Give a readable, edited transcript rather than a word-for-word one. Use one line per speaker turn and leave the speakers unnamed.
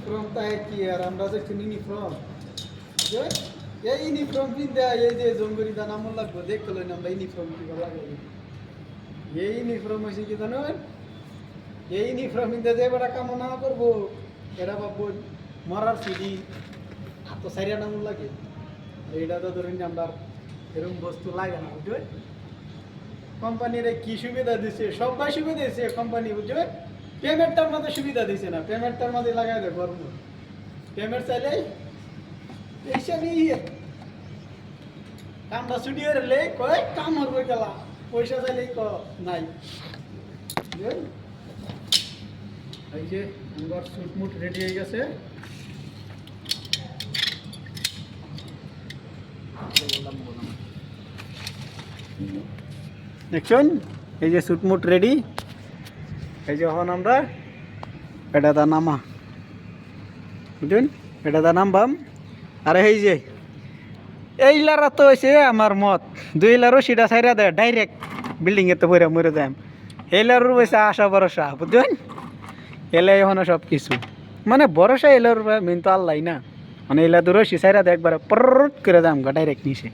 uniform তাই কি আর আমরা যে ইউনিফর্ম যে এই ইউনিফর্ম কিনতে এই যে জঙ্গরি দানা মন লাগবে দেখতে লই না আমরা ইউনিফর্ম কি ভালো লাগে এই ইউনিফর্ম হইছে কি জানো এই ইউনিফর্ম কিনতে যে বড় কামনা করব এরা বাবু মরার সিডি হাত তো সাইরা না মন লাগে এইটা তো ধরুন আমরা এরকম বস্তু লাগে না বুঝবে কোম্পানির কি সুবিধা দিছে সবাই সুবিধা দিছে কোম্পানি বুঝবে পেমেন্টটার মধ্যে সুবিধা দিছে না পেমেন্টটার মধ্যে লাগাই দেয় গরম পেমেন্ট চাইলে এইসব কামটা ছুটি হলে কয় কাম হরবে গেলা পয়সা চাইলেই ক নাই বুঝলেন এই যে আমার সুটমুট রেডি হয়ে গেছে দেখছেন এই যে সুটমুট রেডি এই যে এখন আমরা এটা দা নামা বুঝলেন এটা দা নামবাম আর এই যে এইলারা তো হয়েছে আমার মত দুইলারও সেটা ছাইরা দেয় ডাইরেক্ট বিল্ডিংয়ে তো পড়ে মরে যায় এইলারও হয়েছে আশা ভরসা বুঝলেন এলাই এখন সব কিছু মানে ভরসা এলার মেন তো আল্লাহ না মানে এলা দূর ছাইরা দেয় একবার পর করে দাম ডাইরেক্ট নিচে